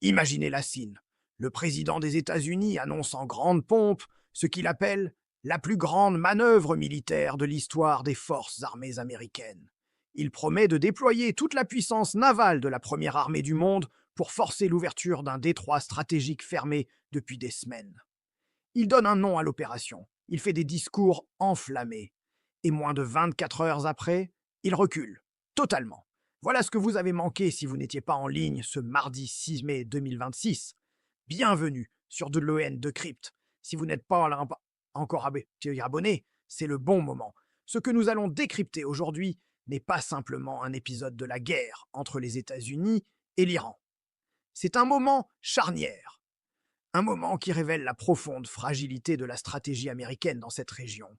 Imaginez la scène. Le président des États-Unis annonce en grande pompe ce qu'il appelle la plus grande manœuvre militaire de l'histoire des forces armées américaines. Il promet de déployer toute la puissance navale de la première armée du monde pour forcer l'ouverture d'un détroit stratégique fermé depuis des semaines. Il donne un nom à l'opération, il fait des discours enflammés, et moins de 24 heures après, il recule, totalement. Voilà ce que vous avez manqué si vous n'étiez pas en ligne ce mardi 6 mai 2026. Bienvenue sur de l'ON de Crypt. Si vous n'êtes pas encore abonné, c'est le bon moment. Ce que nous allons décrypter aujourd'hui n'est pas simplement un épisode de la guerre entre les États-Unis et l'Iran. C'est un moment charnière. Un moment qui révèle la profonde fragilité de la stratégie américaine dans cette région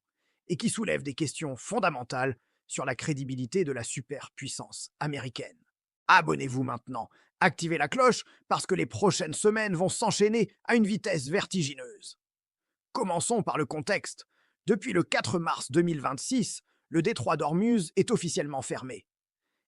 et qui soulève des questions fondamentales sur la crédibilité de la superpuissance américaine. Abonnez-vous maintenant, activez la cloche parce que les prochaines semaines vont s'enchaîner à une vitesse vertigineuse. Commençons par le contexte. Depuis le 4 mars 2026, le détroit d'Ormuz est officiellement fermé.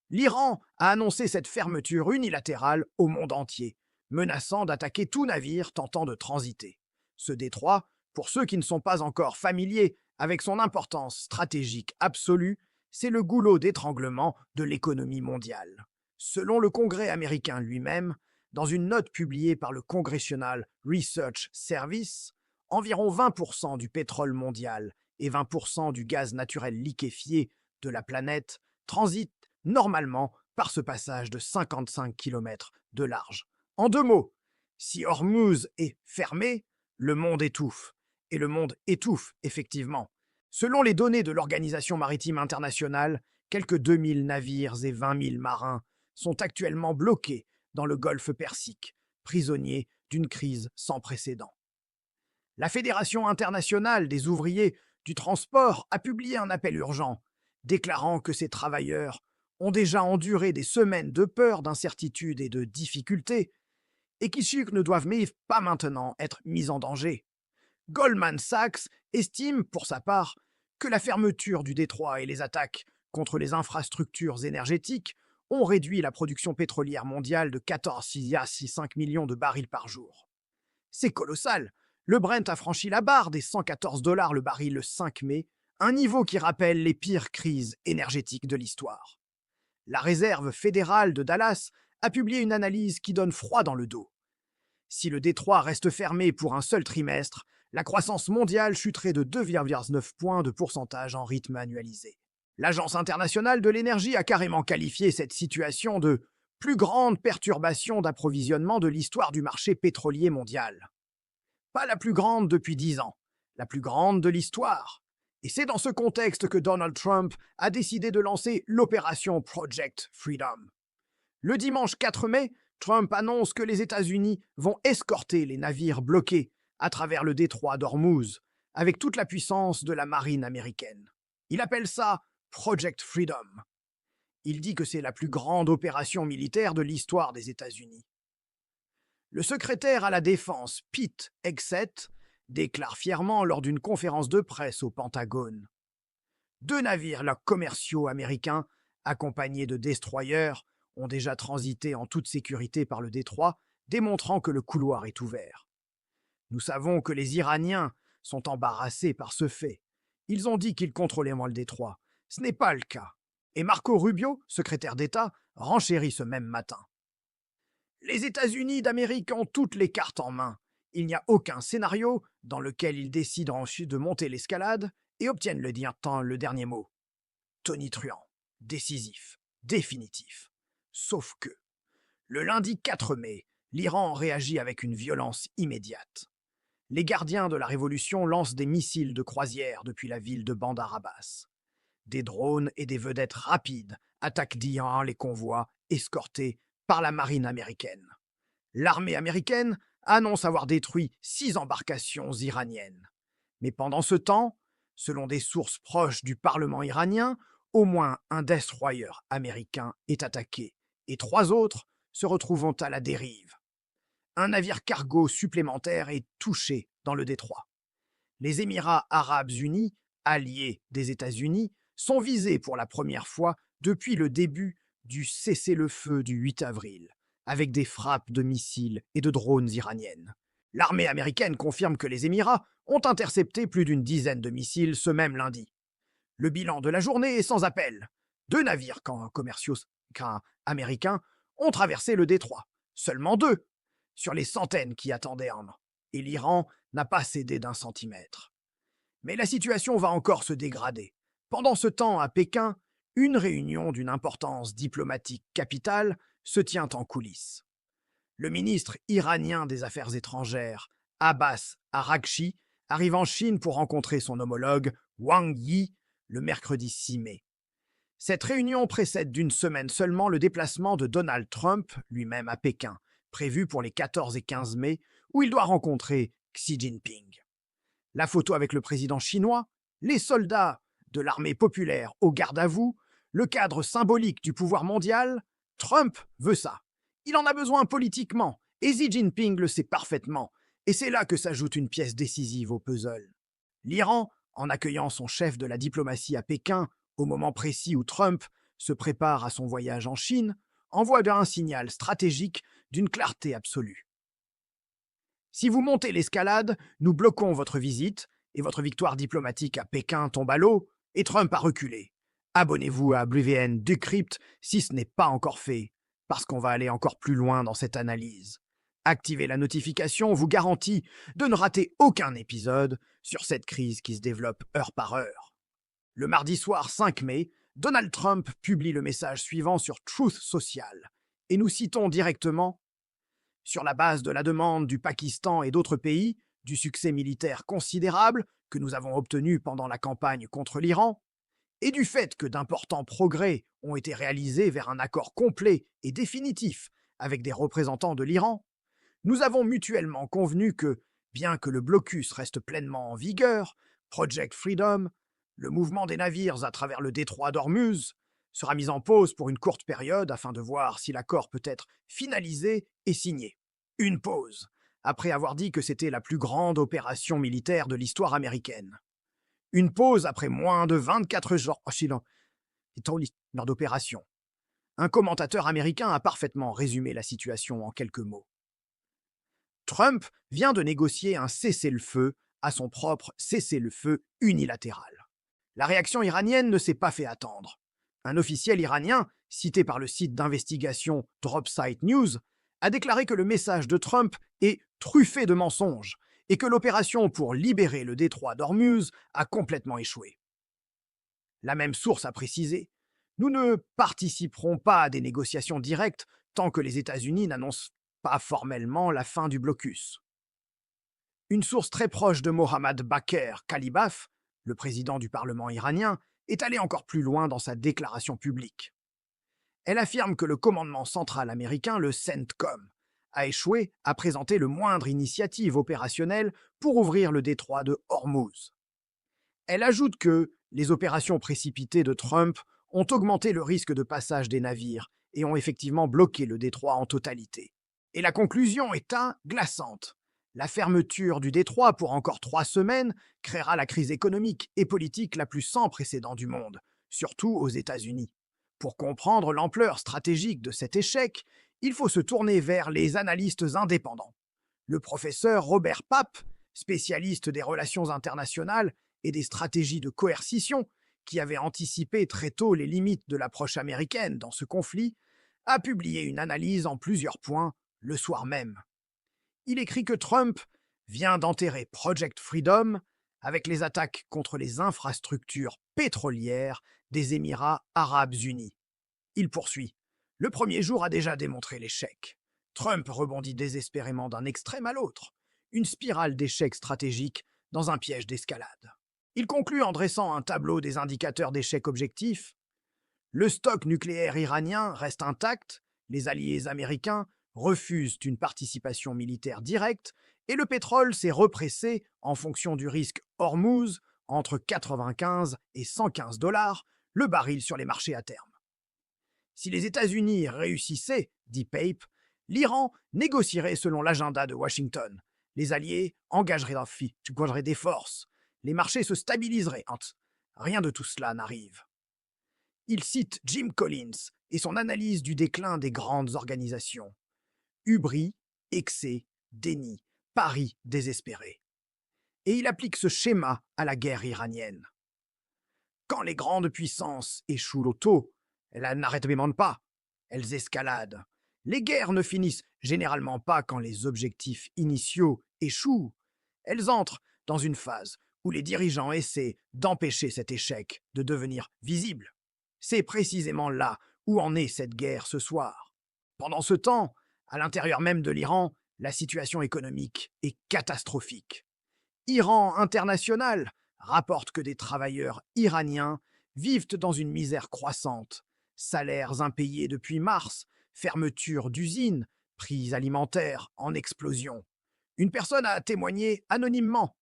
L'Iran a annoncé cette fermeture unilatérale au monde entier, menaçant d'attaquer tout navire tentant de transiter. Ce détroit, pour ceux qui ne sont pas encore familiers avec son importance stratégique absolue, c'est le goulot d'étranglement de l'économie mondiale. Selon le Congrès américain lui-même, dans une note publiée par le Congressional Research Service, environ 20% du pétrole mondial et 20% du gaz naturel liquéfié de la planète transitent normalement par ce passage de 55 km de large. En deux mots, si Hormuz est fermé, le monde étouffe. Et le monde étouffe, effectivement. Selon les données de l'Organisation maritime internationale, quelques 2000 navires et 20 000 marins sont actuellement bloqués dans le golfe Persique, prisonniers d'une crise sans précédent. La Fédération internationale des ouvriers du transport a publié un appel urgent, déclarant que ces travailleurs ont déjà enduré des semaines de peur, d'incertitude et de difficultés, et qui ne doivent pas maintenant être mis en danger. Goldman Sachs estime, pour sa part, que la fermeture du détroit et les attaques contre les infrastructures énergétiques ont réduit la production pétrolière mondiale de 14,5 millions de barils par jour. C'est colossal. Le Brent a franchi la barre des 114 $ le baril le 5 mai, un niveau qui rappelle les pires crises énergétiques de l'histoire. La Réserve fédérale de Dallas a publié une analyse qui donne froid dans le dos. Si le détroit reste fermé pour un seul trimestre, la croissance mondiale chuterait de 2,9 points de pourcentage en rythme annualisé. L'Agence internationale de l'énergie a carrément qualifié cette situation de plus grande perturbation d'approvisionnement de l'histoire du marché pétrolier mondial. Pas la plus grande depuis 10 ans, la plus grande de l'histoire. Et c'est dans ce contexte que Donald Trump a décidé de lancer l'opération Project Freedom. Le dimanche 4 mai, Trump annonce que les États-Unis vont escorter les navires bloqués à travers le détroit d'Ormuz, avec toute la puissance de la marine américaine. Il appelle ça Project Freedom. Il dit que c'est la plus grande opération militaire de l'histoire des États-Unis. Le secrétaire à la Défense, Pete Hegseth, déclare fièrement lors d'une conférence de presse au Pentagone. 2 navires commerciaux américains, accompagnés de destroyers, ont déjà transité en toute sécurité par le détroit, démontrant que le couloir est ouvert. Nous savons que les Iraniens sont embarrassés par ce fait. Ils ont dit qu'ils contrôlaient moins le détroit. Ce n'est pas le cas. Et Marco Rubio, secrétaire d'État, renchérit ce même matin. Les États-Unis d'Amérique ont toutes les cartes en main. Il n'y a aucun scénario dans lequel ils décident ensuite de monter l'escalade et obtiennent le dernier mot. Tonitruant, décisif, définitif. Sauf que, le lundi 4 mai, l'Iran réagit avec une violence immédiate. Les gardiens de la révolution lancent des missiles de croisière depuis la ville de Bandar Abbas. Des drones et des vedettes rapides attaquent d'Iran les convois escortés par la marine américaine. L'armée américaine annonce avoir détruit 6 embarcations iraniennes. Mais pendant ce temps, selon des sources proches du Parlement iranien, au moins un destroyer américain est attaqué et 3 autres se retrouvent à la dérive. Un navire cargo supplémentaire est touché dans le détroit. Les Émirats arabes unis, alliés des États-Unis, sont visés pour la première fois depuis le début du cessez-le-feu du 8 avril, avec des frappes de missiles et de drones iraniennes. L'armée américaine confirme que les Émirats ont intercepté plus d'une dizaine de missiles ce même lundi. Le bilan de la journée est sans appel. 2 navires commerciaux américains ont traversé le détroit. Seulement 2, sur les centaines qui attendaient un an. Et l'Iran n'a pas cédé d'un centimètre. Mais la situation va encore se dégrader. Pendant ce temps, à Pékin, une réunion d'une importance diplomatique capitale se tient en coulisses. Le ministre iranien des Affaires étrangères, Abbas Araghchi, arrive en Chine pour rencontrer son homologue Wang Yi le mercredi 6 mai. Cette réunion précède d'une semaine seulement le déplacement de Donald Trump, lui-même à Pékin, prévu pour les 14 et 15 mai, où il doit rencontrer Xi Jinping. La photo avec le président chinois, les soldats de l'armée populaire au garde à vous, le cadre symbolique du pouvoir mondial, Trump veut ça. Il en a besoin politiquement, et Xi Jinping le sait parfaitement, et c'est là que s'ajoute une pièce décisive au puzzle. L'Iran, en accueillant son chef de la diplomatie à Pékin, au moment précis où Trump se prépare à son voyage en Chine, envoie un signal stratégique d'une clarté absolue. Si vous montez l'escalade, nous bloquons votre visite, et votre victoire diplomatique à Pékin tombe à l'eau, et Trump a reculé. Abonnez-vous à BVN Decrypt si ce n'est pas encore fait, parce qu'on va aller encore plus loin dans cette analyse. Activez la notification vous garantit de ne rater aucun épisode sur cette crise qui se développe heure par heure. Le mardi soir 5 mai, Donald Trump publie le message suivant sur Truth Social, et nous citons directement: sur la base de la demande du Pakistan et d'autres pays, du succès militaire considérable que nous avons obtenu pendant la campagne contre l'Iran, et du fait que d'importants progrès ont été réalisés vers un accord complet et définitif avec des représentants de l'Iran, nous avons mutuellement convenu que, bien que le blocus reste pleinement en vigueur, Project Freedom, le mouvement des navires à travers le détroit d'Ormuz, sera mis en pause pour une courte période afin de voir si l'accord peut être finalisé et signé. Une pause, après avoir dit que c'était la plus grande opération militaire de l'histoire américaine. Une pause après moins de 24 jours d'opération. Un commentateur américain a parfaitement résumé la situation en quelques mots. Trump vient de négocier un cessez-le-feu à son propre cessez-le-feu unilatéral. La réaction iranienne ne s'est pas fait attendre. Un officiel iranien, cité par le site d'investigation Dropsite News, a déclaré que le message de Trump est truffé de mensonges et que l'opération pour libérer le détroit d'Ormuz a complètement échoué. La même source a précisé: nous ne participerons pas à des négociations directes tant que les États-Unis n'annoncent pas formellement la fin du blocus. Une source très proche de Mohammad Baqir Kalibaf, le président du Parlement iranien, est allée encore plus loin dans sa déclaration publique. Elle affirme que le commandement central américain, le CENTCOM, a échoué à présenter le moindre initiative opérationnelle pour ouvrir le détroit de Hormuz. Elle ajoute que les opérations précipitées de Trump ont augmenté le risque de passage des navires et ont effectivement bloqué le détroit en totalité. Et la conclusion est glaçante. La fermeture du détroit pour encore 3 semaines créera la crise économique et politique la plus sans précédent du monde, surtout aux États-Unis. Pour comprendre l'ampleur stratégique de cet échec, il faut se tourner vers les analystes indépendants. Le professeur Robert Pape, spécialiste des relations internationales et des stratégies de coercition, qui avait anticipé très tôt les limites de l'approche américaine dans ce conflit, a publié une analyse en plusieurs points le soir même. Il écrit que Trump vient d'enterrer Project Freedom avec les attaques contre les infrastructures pétrolières des Émirats arabes unis. Il poursuit: le premier jour a déjà démontré l'échec. Trump rebondit désespérément d'un extrême à l'autre, une spirale d'échecs stratégiques dans un piège d'escalade. Il conclut en dressant un tableau des indicateurs d'échec objectifs. Le stock nucléaire iranien reste intact, les alliés américains refusent une participation militaire directe et le pétrole s'est repressé en fonction du risque Hormuz entre 95 et 115 $ le baril sur les marchés à terme. Si les États-Unis réussissaient, dit Pape, l'Iran négocierait selon l'agenda de Washington. Les alliés engageraient des forces. Les marchés se stabiliseraient. Rien de tout cela n'arrive. Il cite Jim Collins et son analyse du déclin des grandes organisations. hubris, excès, déni, paris désespéré. Et il applique ce schéma à la guerre iranienne. Quand les grandes puissances échouent l'auto, elles n'arrêtent même pas, elles escaladent. Les guerres ne finissent généralement pas quand les objectifs initiaux échouent. Elles entrent dans une phase où les dirigeants essaient d'empêcher cet échec de devenir visible. C'est précisément là où en est cette guerre ce soir. Pendant ce temps, à l'intérieur même de l'Iran, la situation économique est catastrophique. Iran International rapporte que des travailleurs iraniens vivent dans une misère croissante. Salaires impayés depuis mars, fermeture d'usines, prix alimentaires en explosion. Une personne a témoigné anonymement.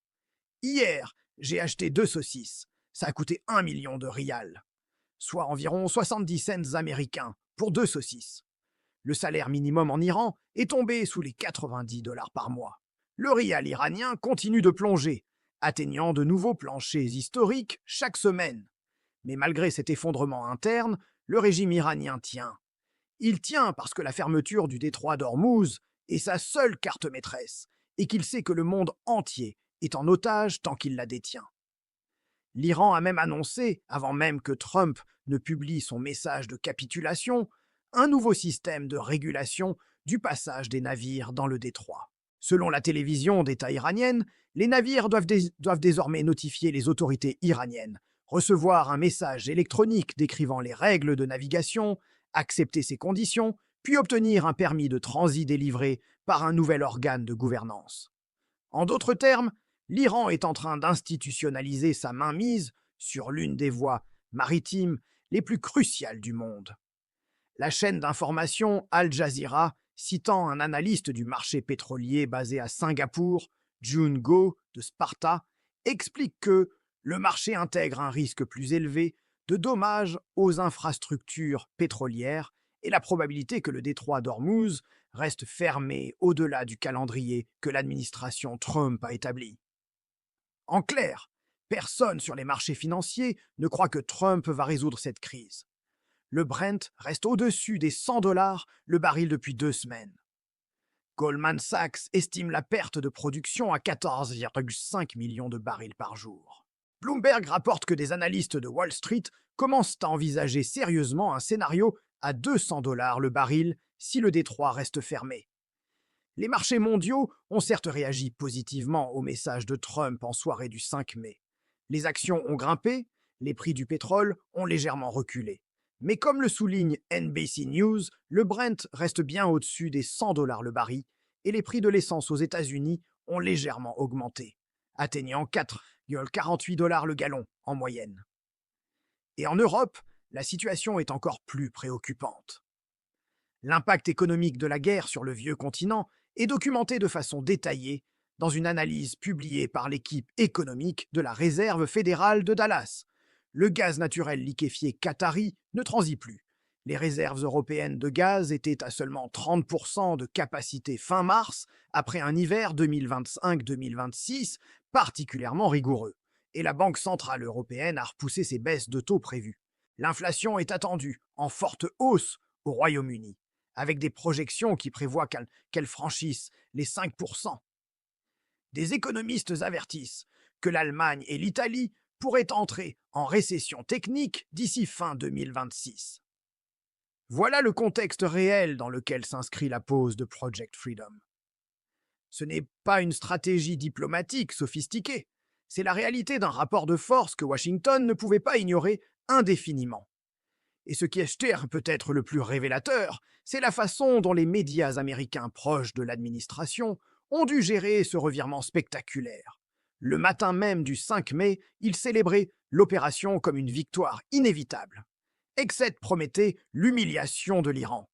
Hier, j'ai acheté 2 saucisses. Ça a coûté 1 million de rials, soit environ 70 cents américains pour 2 saucisses. Le salaire minimum en Iran est tombé sous les 90 $ par mois. Le rial iranien continue de plonger, atteignant de nouveaux planchers historiques chaque semaine. Mais malgré cet effondrement interne, le régime iranien tient. Il tient parce que la fermeture du détroit d'Ormuz est sa seule carte maîtresse et qu'il sait que le monde entier est en otage tant qu'il la détient. L'Iran a même annoncé, avant même que Trump ne publie son message de capitulation, un nouveau système de régulation du passage des navires dans le détroit. Selon la télévision d'État iranienne, les navires doivent désormais notifier les autorités iraniennes, recevoir un message électronique décrivant les règles de navigation, accepter ces conditions, puis obtenir un permis de transit délivré par un nouvel organe de gouvernance. En d'autres termes, l'Iran est en train d'institutionnaliser sa mainmise sur l'une des voies maritimes les plus cruciales du monde. La chaîne d'information Al Jazeera, citant un analyste du marché pétrolier basé à Singapour, Jun Go de Sparta, explique que le marché intègre un risque plus élevé de dommages aux infrastructures pétrolières et la probabilité que le détroit d'Ormuz reste fermé au-delà du calendrier que l'administration Trump a établi. En clair, personne sur les marchés financiers ne croit que Trump va résoudre cette crise. Le Brent reste au-dessus des 100 $ le baril depuis 2 semaines. Goldman Sachs estime la perte de production à 14,5 millions de barils par jour. Bloomberg rapporte que des analystes de Wall Street commencent à envisager sérieusement un scénario à 200 $ le baril si le détroit reste fermé. Les marchés mondiaux ont certes réagi positivement au message de Trump en soirée du 5 mai. Les actions ont grimpé, les prix du pétrole ont légèrement reculé. Mais comme le souligne NBC News, le Brent reste bien au-dessus des 100 $ le baril et les prix de l'essence aux États-Unis ont légèrement augmenté, atteignant 4,48 $ le gallon en moyenne. Et en Europe, la situation est encore plus préoccupante. L'impact économique de la guerre sur le vieux continent est documenté de façon détaillée dans une analyse publiée par l'équipe économique de la Réserve fédérale de Dallas. Le gaz naturel liquéfié qatari ne transit plus. Les réserves européennes de gaz étaient à seulement 30% de capacité fin mars, après un hiver 2025-2026 particulièrement rigoureux. Et la Banque centrale européenne a repoussé ses baisses de taux prévues. L'inflation est attendue en forte hausse au Royaume-Uni, avec des projections qui prévoient qu'elle franchisse les 5%. Des économistes avertissent que l'Allemagne et l'Italie pourraient entrer en récession technique d'ici fin 2026. Voilà le contexte réel dans lequel s'inscrit la pose de Project Freedom. Ce n'est pas une stratégie diplomatique sophistiquée, c'est la réalité d'un rapport de force que Washington ne pouvait pas ignorer indéfiniment. Et ce qui est peut-être le plus révélateur, c'est la façon dont les médias américains proches de l'administration ont dû gérer ce revirement spectaculaire. Le matin même du 5 mai, ils célébraient l'opération comme une victoire inévitable. Exet promettait l'humiliation de l'Iran.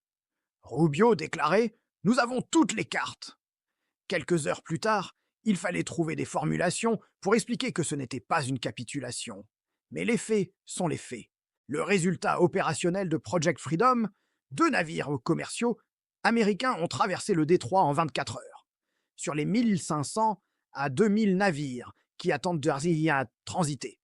Rubio déclarait « Nous avons toutes les cartes ». Quelques heures plus tard, il fallait trouver des formulations pour expliquer que ce n'était pas une capitulation. Mais les faits sont les faits. Le résultat opérationnel de Project Freedom, 2 navires commerciaux américains ont traversé le détroit en 24 heures. Sur les 1500 à 2000 navires qui attendent d'y transiter,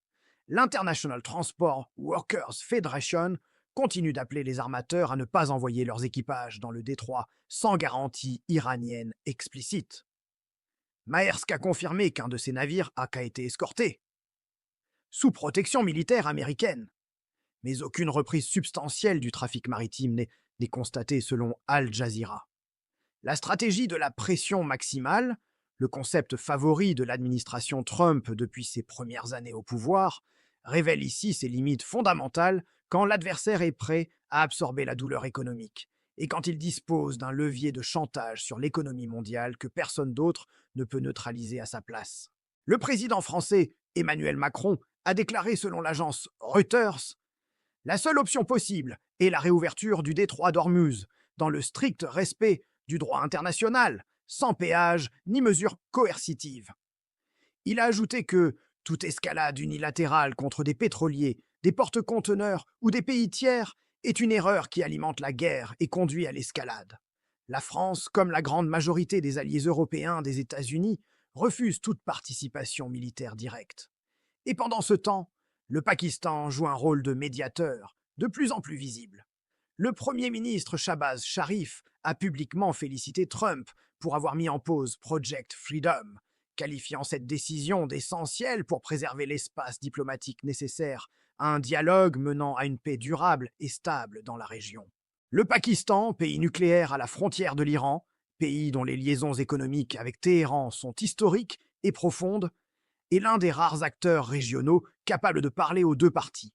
l'International Transport Workers Federation continue d'appeler les armateurs à ne pas envoyer leurs équipages dans le détroit sans garantie iranienne explicite. Maersk a confirmé qu'un de ses navires a été escorté, sous protection militaire américaine. Mais aucune reprise substantielle du trafic maritime n'est constatée selon Al Jazeera. La stratégie de la pression maximale, le concept favori de l'administration Trump depuis ses premières années au pouvoir, révèle ici ses limites fondamentales quand l'adversaire est prêt à absorber la douleur économique et quand il dispose d'un levier de chantage sur l'économie mondiale que personne d'autre ne peut neutraliser à sa place. Le président français Emmanuel Macron a déclaré selon l'agence Reuters: la seule option possible est la réouverture du détroit d'Ormuz, dans le strict respect du droit international, sans péage ni mesure coercitive. Il a ajouté que toute escalade unilatérale contre des pétroliers, des porte-conteneurs ou des pays tiers est une erreur qui alimente la guerre et conduit à l'escalade. La France, comme la grande majorité des alliés européens des États-Unis, refuse toute participation militaire directe. Et pendant ce temps, le Pakistan joue un rôle de médiateur, de plus en plus visible. Le Premier ministre Shahbaz Sharif a publiquement félicité Trump pour avoir mis en pause Project Freedom, qualifiant cette décision d'essentielle pour préserver l'espace diplomatique nécessaire à un dialogue menant à une paix durable et stable dans la région. Le Pakistan, pays nucléaire à la frontière de l'Iran, pays dont les liaisons économiques avec Téhéran sont historiques et profondes, est l'un des rares acteurs régionaux capables de parler aux deux parties.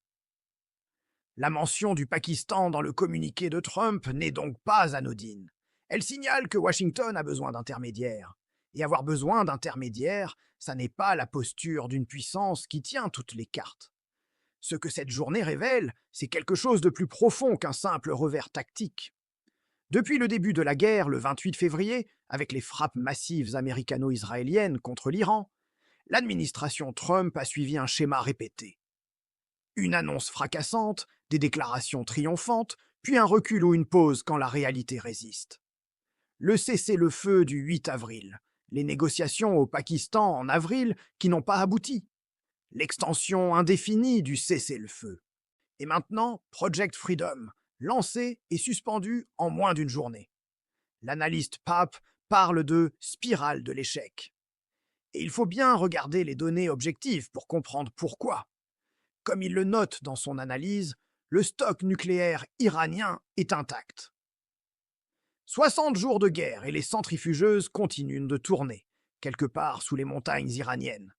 La mention du Pakistan dans le communiqué de Trump n'est donc pas anodine. Elle signale que Washington a besoin d'intermédiaires. Et avoir besoin d'intermédiaires, ça n'est pas la posture d'une puissance qui tient toutes les cartes. Ce que cette journée révèle, c'est quelque chose de plus profond qu'un simple revers tactique. Depuis le début de la guerre, le 28 février, avec les frappes massives américano-israéliennes contre l'Iran, l'administration Trump a suivi un schéma répété. Une annonce fracassante, des déclarations triomphantes, puis un recul ou une pause quand la réalité résiste. Le cessez-le-feu du 8 avril, les négociations au Pakistan en avril qui n'ont pas abouti, l'extension indéfinie du cessez-le-feu. Et maintenant, Project Freedom, lancé et suspendu en moins d'une journée. L'analyste Pape parle de spirale de l'échec. Et il faut bien regarder les données objectives pour comprendre pourquoi. Comme il le note dans son analyse, le stock nucléaire iranien est intact. 60 jours de guerre et les centrifugeuses continuent de tourner, quelque part sous les montagnes iraniennes.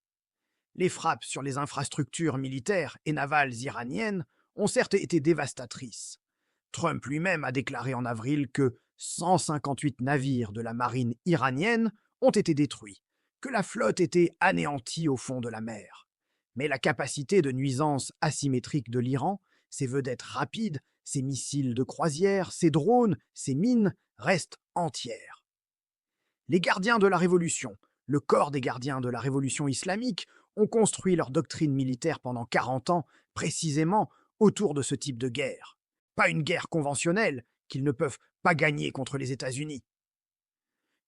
Les frappes sur les infrastructures militaires et navales iraniennes ont certes été dévastatrices. Trump lui-même a déclaré en avril que 158 navires de la marine iranienne ont été détruits, que la flotte était anéantie au fond de la mer. Mais la capacité de nuisance asymétrique de l'Iran, ses vedettes rapides, ses missiles de croisière, ses drones, ses mines, restent entières. Les gardiens de la Révolution, le corps des gardiens de la Révolution islamique, ont construit leur doctrine militaire pendant 40 ans, précisément autour de ce type de guerre. Pas une guerre conventionnelle qu'ils ne peuvent pas gagner contre les États-Unis.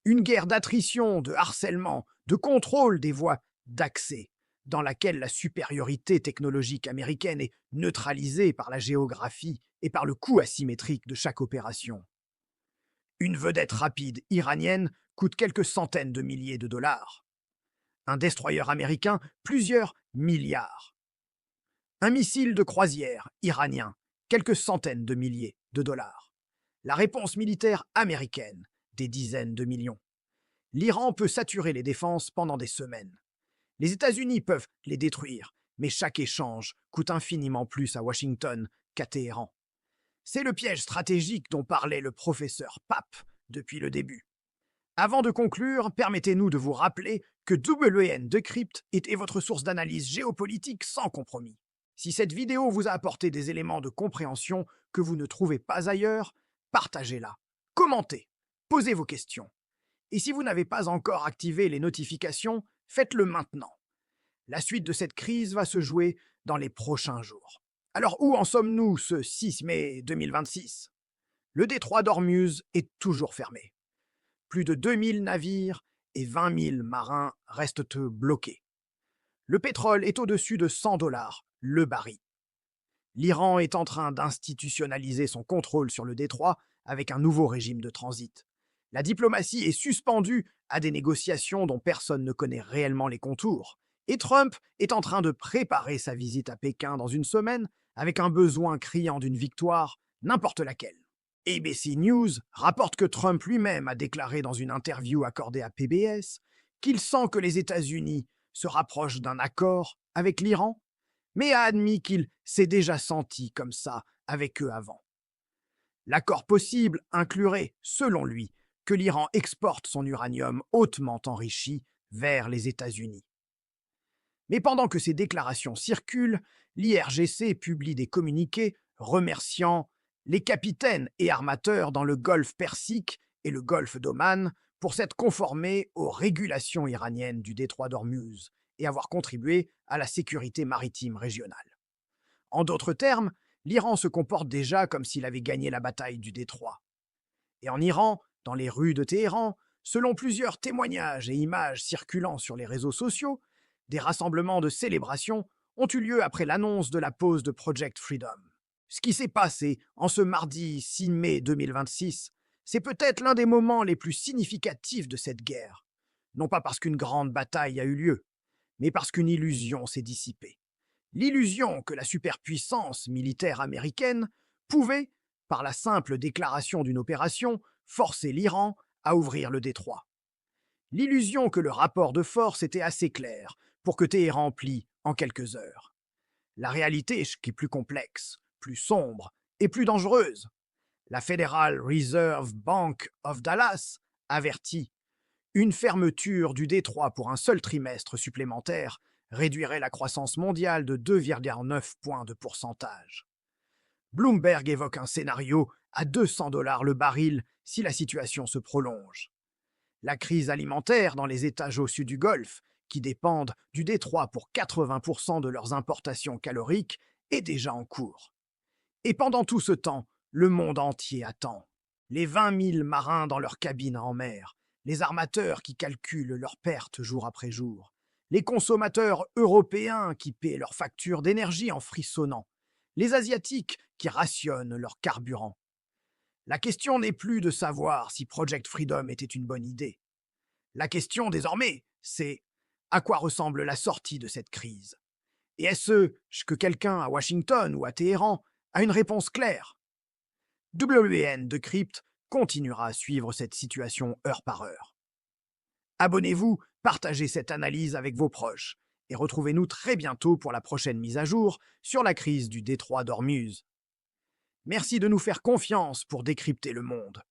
Une guerre d'attrition, de harcèlement, de contrôle des voies d'accès, dans laquelle la supériorité technologique américaine est neutralisée par la géographie et par le coût asymétrique de chaque opération. Une vedette rapide iranienne coûte quelques centaines de milliers de dollars. Un destroyer américain, plusieurs milliards. Un missile de croisière iranien, quelques centaines de milliers de dollars. La réponse militaire américaine, des dizaines de millions. L'Iran peut saturer les défenses pendant des semaines. Les États-Unis peuvent les détruire, mais chaque échange coûte infiniment plus à Washington qu'à Téhéran. C'est le piège stratégique dont parlait le professeur Pape depuis le début. Avant de conclure, permettez-nous de vous rappeler que WN Decrypt était votre source d'analyse géopolitique sans compromis. Si cette vidéo vous a apporté des éléments de compréhension que vous ne trouvez pas ailleurs, partagez-la, commentez, posez vos questions. Et si vous n'avez pas encore activé les notifications, faites-le maintenant. La suite de cette crise va se jouer dans les prochains jours. Alors où en sommes-nous ce 6 mai 2026 ? Le détroit d'Ormuz est toujours fermé. Plus de 2000 navires et 20 000 marins restent bloqués. Le pétrole est au-dessus de $100 le baril. L'Iran est en train d'institutionnaliser son contrôle sur le détroit avec un nouveau régime de transit. La diplomatie est suspendue à des négociations dont personne ne connaît réellement les contours. Et Trump est en train de préparer sa visite à Pékin dans une semaine avec un besoin criant d'une victoire, n'importe laquelle. ABC News rapporte que Trump lui-même a déclaré dans une interview accordée à PBS qu'il sent que les États-Unis se rapprochent d'un accord avec l'Iran, mais a admis qu'il s'est déjà senti comme ça avec eux avant. L'accord possible inclurait, selon lui, que l'Iran exporte son uranium hautement enrichi vers les États-Unis. Mais pendant que ces déclarations circulent, l'IRGC publie des communiqués remerciant les capitaines et armateurs dans le golfe Persique et le golfe d'Oman pour s'être conformés aux régulations iraniennes du détroit d'Ormuz et avoir contribué à la sécurité maritime régionale. En d'autres termes, l'Iran se comporte déjà comme s'il avait gagné la bataille du détroit. Et en Iran, dans les rues de Téhéran, selon plusieurs témoignages et images circulant sur les réseaux sociaux, des rassemblements de célébration ont eu lieu après l'annonce de la pause de Project Freedom. Ce qui s'est passé en ce mardi 6 mai 2026, c'est peut-être l'un des moments les plus significatifs de cette guerre. Non pas parce qu'une grande bataille a eu lieu, mais parce qu'une illusion s'est dissipée. L'illusion que la superpuissance militaire américaine pouvait, par la simple déclaration d'une opération, forcer l'Iran à ouvrir le détroit. L'illusion que le rapport de force était assez clair pour que Téhéran plie en quelques heures. La réalité est plus complexe, plus sombre et plus dangereuse. La Federal Reserve Bank of Dallas avertit: une fermeture du détroit pour un seul trimestre supplémentaire réduirait la croissance mondiale de 2,9 points de pourcentage. Bloomberg évoque un scénario à $200 le baril si la situation se prolonge. La crise alimentaire dans les États au sud du Golfe, qui dépendent du détroit pour 80% de leurs importations caloriques, est déjà en cours. Et pendant tout ce temps, le monde entier attend. Les 20 000 marins dans leurs cabines en mer, les armateurs qui calculent leurs pertes jour après jour, les consommateurs européens qui paient leurs factures d'énergie en frissonnant, les Asiatiques qui rationnent leur carburant. La question n'est plus de savoir si Project Freedom était une bonne idée. La question désormais, c'est: à quoi ressemble la sortie de cette crise? Et est-ce que quelqu'un à Washington ou à Téhéran a une réponse claire? WN de Crypt continuera à suivre cette situation heure par heure. Abonnez-vous, partagez cette analyse avec vos proches et retrouvez-nous très bientôt pour la prochaine mise à jour sur la crise du détroit d'Ormuz. Merci de nous faire confiance pour décrypter le monde.